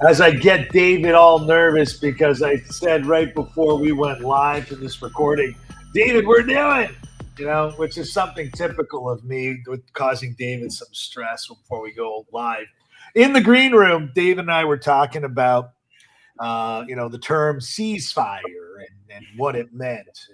As I get David all nervous because I said right before we went live to this recording, David, we're doing, which is something typical of me with causing David some stress before we go live. In the green room, David and I were talking about, the term ceasefire and what it meant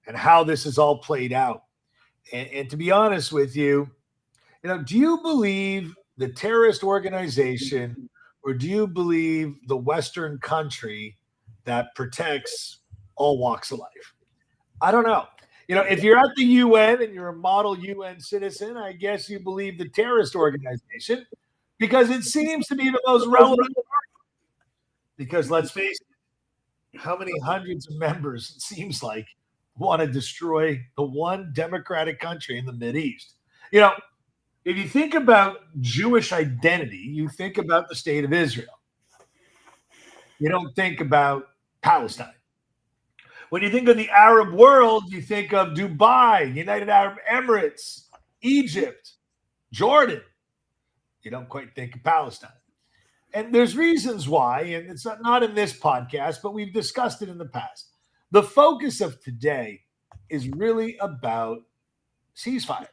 and how this is all played out. And to be honest with you, do you believe the terrorist organization or do you believe the Western country that protects all walks of life? I don't know. If you're at the UN and you're a model UN citizen, I guess you believe the terrorist organization because it seems to be the most relevant. Because let's face it, how many hundreds of members, it seems like, want to destroy the one democratic country in the Mideast? If you think about Jewish identity, you think about the state of Israel. You don't think about Palestine. When you think of the Arab world, you think of Dubai, United Arab Emirates, Egypt, Jordan. You don't quite think of Palestine. And there's reasons why, and it's not in this podcast, but we've discussed it in the past. The focus of today is really about ceasefire.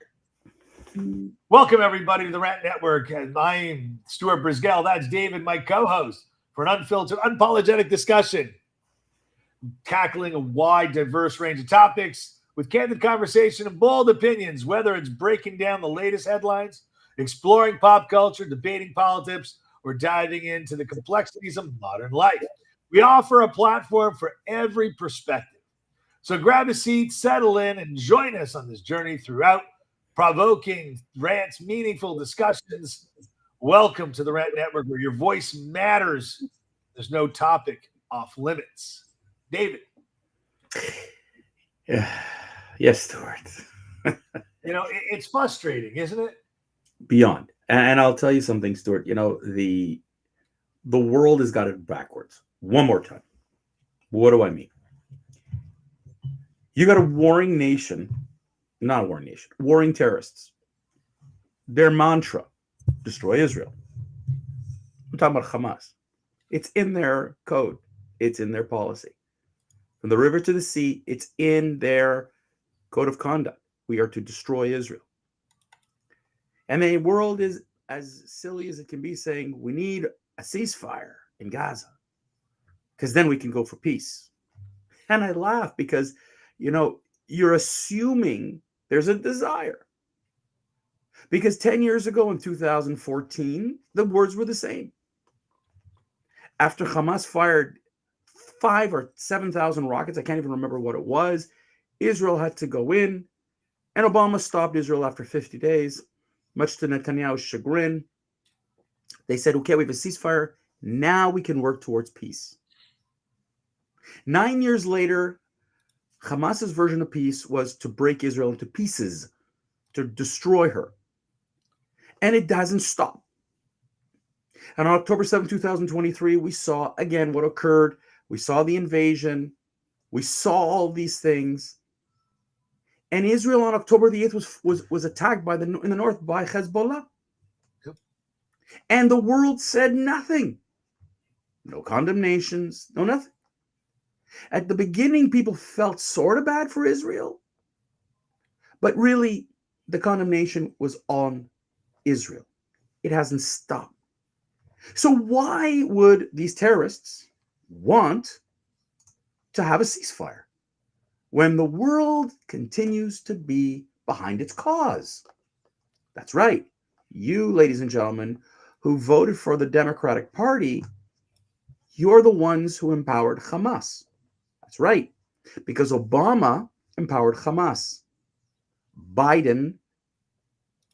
Welcome, everybody, to the Rant Network. I'm Stuart Brisgell. That's David, my co-host, for an unfiltered, unapologetic discussion, tackling a wide, diverse range of topics with candid conversation and bold opinions, whether it's breaking down the latest headlines, exploring pop culture, debating politics, or diving into the complexities of modern life. We offer a platform for every perspective. So grab a seat, settle in, and join us on this journey throughout provoking rants, meaningful discussions. Welcome to the Rant Network, where your voice matters. There's no topic off limits. David. Yes, Stuart. It's frustrating, isn't it? Beyond. And I'll tell you something, Stuart. The world has got it backwards. One more time. What do I mean? You got a warring nation. Not a warring nation, warring terrorists. Their mantra, destroy Israel. I'm talking about Hamas. It's in their code. It's in their policy. From the river to the sea, it's in their code of conduct. We are to destroy Israel. And the world is as silly as it can be saying, we need a ceasefire in Gaza because then we can go for peace. And I laugh because, you're assuming there's a desire. Because 10 years ago in 2014, the words were the same. After Hamas fired 5,000 or 7,000 rockets, I can't even remember what it was, Israel had to go in, and Obama stopped Israel after 50 days, much to Netanyahu's chagrin. They said, okay, we have a ceasefire. Now we can work towards peace. 9 years later, Hamas's version of peace was to break Israel into pieces, to destroy her. And it doesn't stop. And on October 7, 2023, we saw again what occurred. We saw the invasion. We saw all these things. And Israel on October the 8th was attacked in the north by Hezbollah. Yep. And the world said nothing. No condemnations, no nothing. At the beginning, people felt sort of bad for Israel. But really, the condemnation was on Israel. It hasn't stopped. So why would these terrorists want to have a ceasefire when the world continues to be behind its cause? That's right. You, ladies and gentlemen, who voted for the Democratic Party, you're the ones who empowered Hamas. That's right, because Obama empowered Hamas. Biden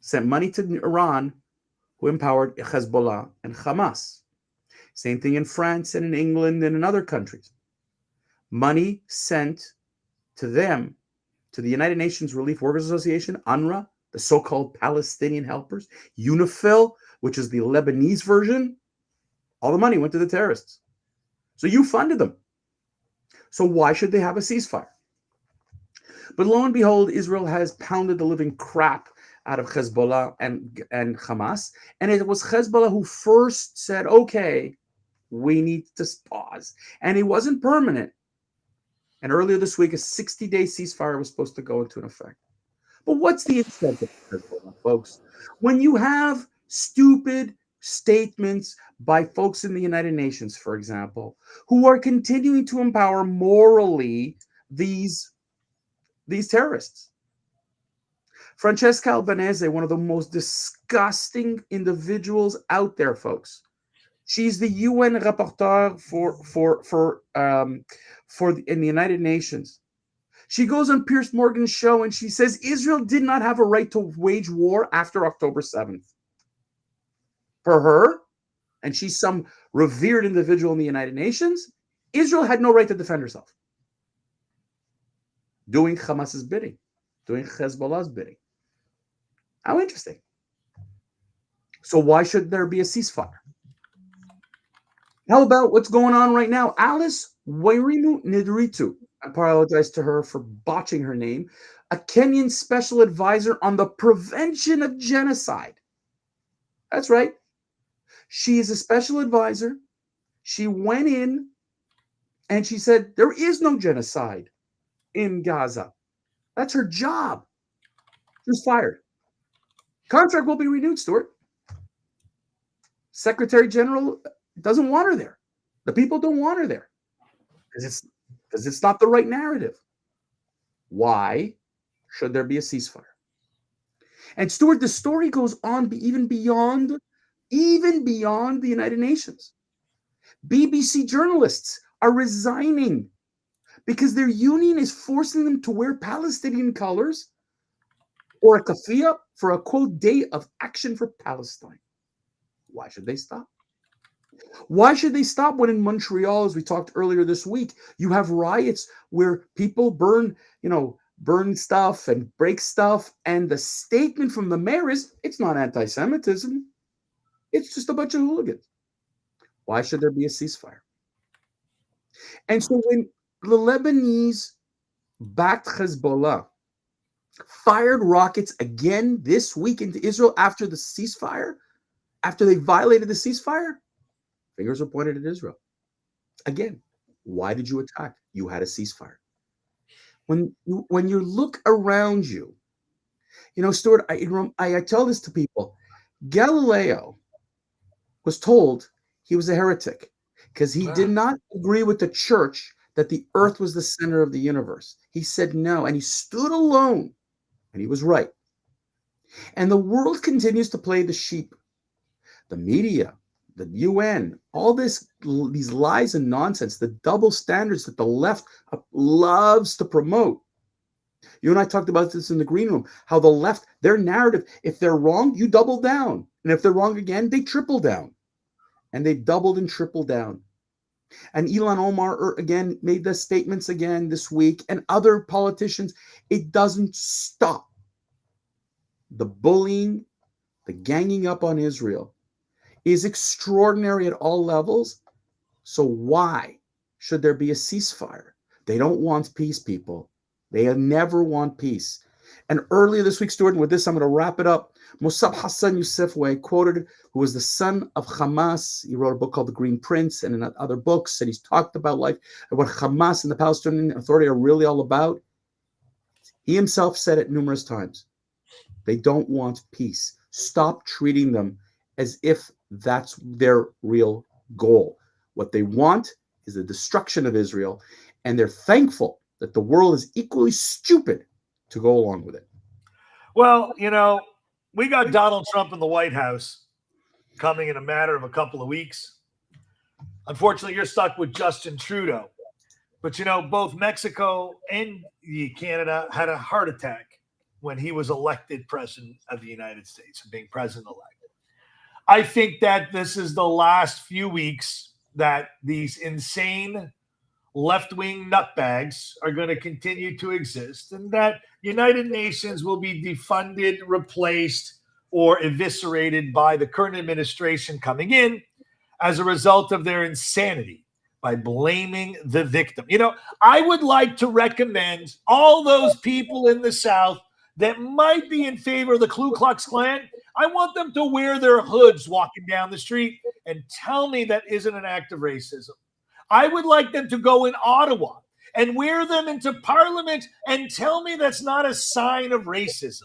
sent money to Iran, who empowered Hezbollah and Hamas. Same thing in France and in England and in other countries. Money sent to them, to the United Nations Relief Workers Association, UNRWA, the so-called Palestinian helpers, UNIFIL, which is the Lebanese version. All the money went to the terrorists. So you funded them. So why should they have a ceasefire? But lo and behold, Israel has pounded the living crap out of Hezbollah and Hamas. And it was Hezbollah who first said, okay, we need to pause. And it wasn't permanent. And earlier this week, a 60-day ceasefire was supposed to go into effect. But what's the incentive of Hezbollah, folks? When you have stupid statements by folks in the United Nations, for example, who are continuing to empower morally these terrorists. Francesca Albanese, one of the most disgusting individuals out there, folks. She's the UN rapporteur in the United Nations. She goes on Piers Morgan's show and she says Israel did not have a right to wage war after October 7th. For her, and she's some revered individual in the United Nations, Israel had no right to defend herself. Doing Hamas's bidding, doing Hezbollah's bidding. How interesting. So why should there be a ceasefire? How about what's going on right now? Alice Wairimu Nidritu, I apologize to her for botching her name, a Kenyan special advisor on the prevention of genocide. That's right. She is a special advisor. She went in and she said, there is no genocide in Gaza. That's her job. She was fired. Contract will be renewed, Stuart. Secretary General doesn't want her there. The people don't want her there because it's not the right narrative. Why should there be a ceasefire? And Stuart, the story goes on even beyond the United Nations. BBC journalists are resigning because their union is forcing them to wear Palestinian colors or a kafia for a, quote, day of action for Palestine. Why should they stop? Why should they stop when in Montreal, as we talked earlier this week, you have riots where people burn stuff and break stuff, and the statement from the mayor is, it's not anti-Semitism. It's just a bunch of hooligans. Why should there be a ceasefire? And so when the Lebanese-backed Hezbollah fired rockets again this week into Israel after the ceasefire, after they violated the ceasefire, fingers were pointed at Israel. Again, why did you attack? You had a ceasefire. When you look around you, Stuart, I tell this to people. Galileo was told he was a heretic because he did not agree with the church that the earth was the center of the universe. He said no, and he stood alone, and he was right. And the world continues to play the sheep. The media, the UN, all these lies and nonsense, the double standards that the left loves to promote. You and I talked about this in the green room, how the left, their narrative, if they're wrong, you double down. And if they're wrong again, they triple down. And they doubled and tripled down. And Ilhan Omar again made the statements again this week, and other politicians. It doesn't stop. The bullying, the ganging up on Israel is extraordinary at all levels. So why should there be a ceasefire? They don't want peace, people. They never want peace. And earlier this week, Stuart, and with this, I'm going to wrap it up. Musab Hassan Youssef, who I quoted, who was the son of Hamas. He wrote a book called The Green Prince and in other books, and he's talked about life and what Hamas and the Palestinian Authority are really all about. He himself said it numerous times. They don't want peace. Stop treating them as if that's their real goal. What they want is the destruction of Israel, and they're thankful that the world is equally stupid to go along with it. Well, we got Donald Trump in the White House coming in a matter of a couple of weeks. Unfortunately, you're stuck with Justin Trudeau. But, both Mexico and Canada had a heart attack when he was elected president of the United States, being president-elect. I think that this is the last few weeks that these insane left-wing nutbags are going to continue to exist, and that United Nations will be defunded, replaced, or eviscerated by the current administration coming in as a result of their insanity by blaming the victim. I would like to recommend all those people in the South that might be in favor of the Ku Klux Klan, I want them to wear their hoods walking down the street and tell me that isn't an act of racism. I would like them to go in Ottawa and wear them into Parliament and tell me that's not a sign of racism.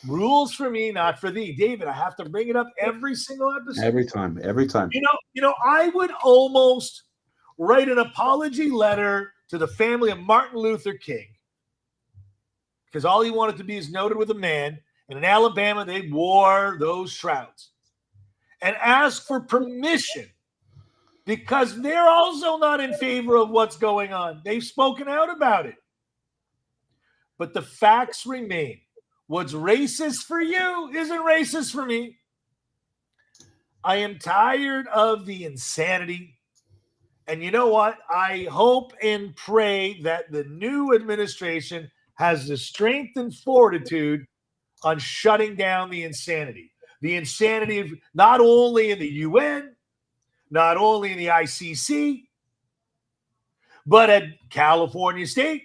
Rules for me, not for thee. David, I have to bring it up every single episode. Every time. I would almost write an apology letter to the family of Martin Luther King, because all he wanted to be is noted with a man. And in Alabama, they wore those shrouds, and ask for permission, because they're also not in favor of what's going on. They've spoken out about it. But the facts remain. What's racist for you isn't racist for me. I am tired of the insanity. And you know what? I hope and pray that the new administration has the strength and fortitude on shutting down the insanity. The insanity of not only in the UN, not only in the ICC, but at California State,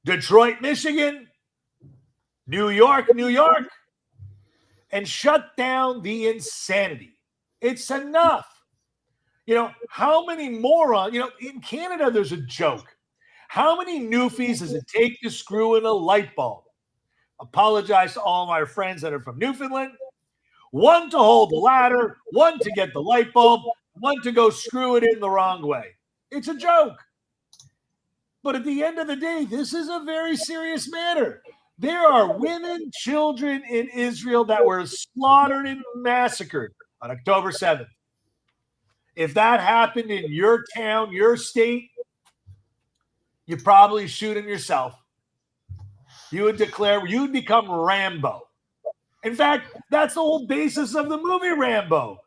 Detroit, Michigan, New York, and shut down the insanity. It's enough. How many morons, in Canada, there's a joke. How many newfies does it take to screw in a light bulb? Apologize to all my friends that are from Newfoundland. One to hold the ladder, one to get the light bulb, one to go screw it in the wrong way. It's a joke. But at the end of the day, this is a very serious matter. There are women, children in Israel that were slaughtered and massacred on October 7th. If that happened in your town, your state, you probably shoot him yourself. You would become Rambo. In fact, that's the whole basis of the movie Rambo.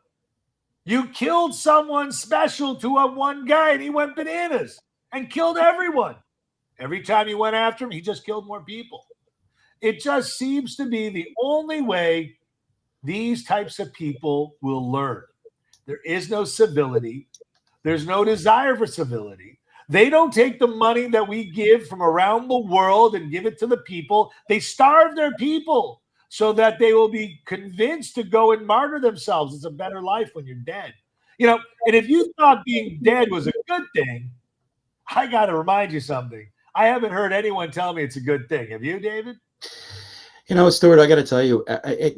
You killed someone special to a one guy, and he went bananas and killed everyone. Every time you went after him, he just killed more people. It just seems to be the only way these types of people will learn. There is no civility. There's no desire for civility. They don't take the money that we give from around the world and give it to the people. They starve their people so that they will be convinced to go and martyr themselves. It's a better life when you're dead. And if you thought being dead was a good thing, I got to remind you something. I haven't heard anyone tell me it's a good thing. Have you, David? Stuart, I got to tell you, it's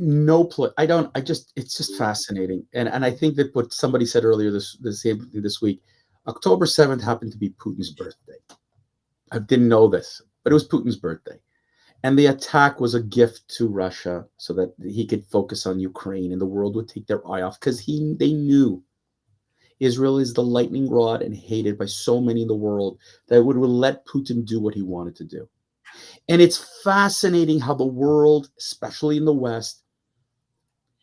just fascinating. And I think that what somebody said earlier this week, October 7th happened to be Putin's birthday. I didn't know this, but it was Putin's birthday. And the attack was a gift to Russia so that he could focus on Ukraine and the world would take their eye off, because they knew Israel is the lightning rod and hated by so many in the world that would let Putin do what he wanted to do. And it's fascinating how the world, especially in the West,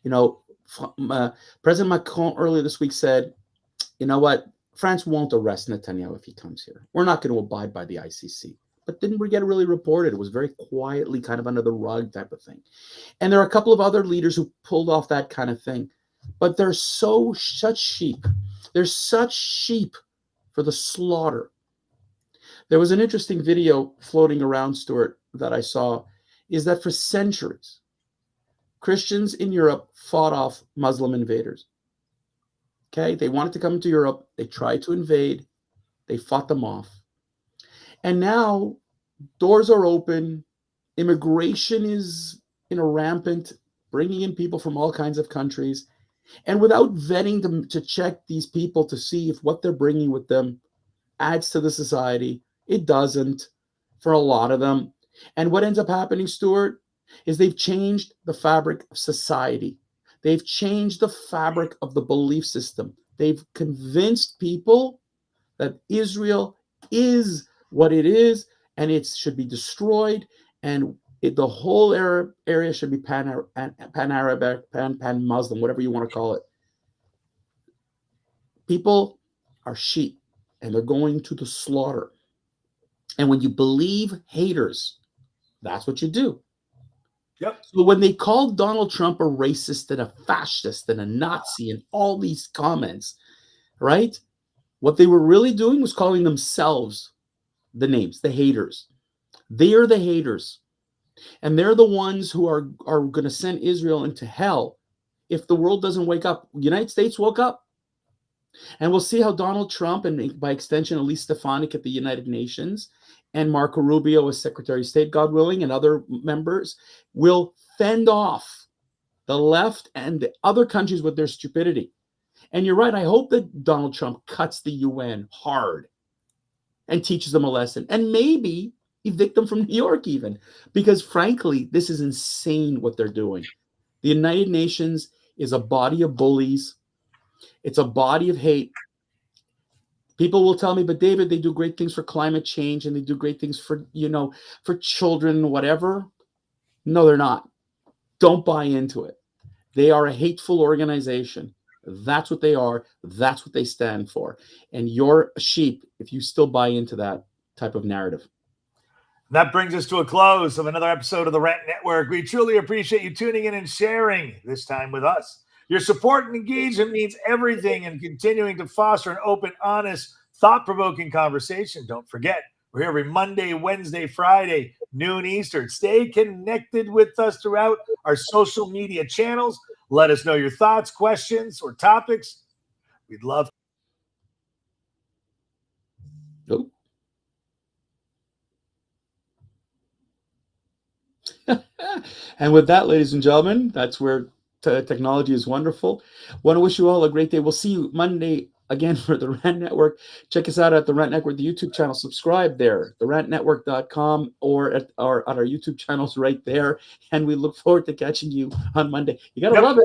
President Macron earlier this week said, you know what? France won't arrest Netanyahu if he comes here. We're not going to abide by the ICC. But didn't get really reported. It was very quietly, kind of under the rug type of thing. And there are a couple of other leaders who pulled off that kind of thing. But they're such sheep. They're such sheep for the slaughter. There was an interesting video floating around, Stuart, that I saw, is that for centuries, Christians in Europe fought off Muslim invaders. Okay, they wanted to come into Europe. They tried to invade. They fought them off. And now doors are open. Immigration is rampant, bringing in people from all kinds of countries. And without vetting them to check these people to see if what they're bringing with them adds to the society, it doesn't for a lot of them. And what ends up happening, Stuart, is they've changed the fabric of society. They've changed the fabric of the belief system. They've convinced people that Israel is what it is, and it should be destroyed, and the whole area should be pan-Arabic, pan-Muslim, whatever you want to call it. People are sheep, and they're going to the slaughter. And when you believe haters, that's what you do. Yep. So when they called Donald Trump a racist and a fascist and a Nazi and all these comments, right? What they were really doing was calling themselves the names, the haters. They are the haters. And they're the ones who are going to send Israel into hell if the world doesn't wake up. The United States woke up. And we'll see how Donald Trump, and by extension, Elise Stefanik at the United Nations, and Marco Rubio as Secretary of State, God willing, and other members will fend off the left and the other countries with their stupidity. And you're right. I hope that Donald Trump cuts the UN hard and teaches them a lesson, and maybe evict them from New York even, because frankly, this is insane what they're doing. The United Nations is a body of bullies. It's a body of hate. People will tell me, but David, they do great things for climate change and they do great things for, for children, whatever. No, they're not. Don't buy into it. They are a hateful organization. That's what they are. That's what they stand for. And you're a sheep if you still buy into that type of narrative. That brings us to a close of another episode of the Rent Network. We truly appreciate you tuning in and sharing this time with us. Your support and engagement means everything in continuing to foster an open, honest, thought-provoking conversation. Don't forget, we're here every Monday, Wednesday, Friday, noon Eastern. Stay connected with us throughout our social media channels. Let us know your thoughts, questions, or topics. We'd love. Oh. And with that, ladies and gentlemen, that's where technology is wonderful. Want to wish you all a great day. We'll see you Monday again for the Rent Network. Check us out at the Rent Network, the YouTube channel. Subscribe there, therentnetwork.com, or at our YouTube channels right there. And we look forward to catching you on Monday. You got to love it.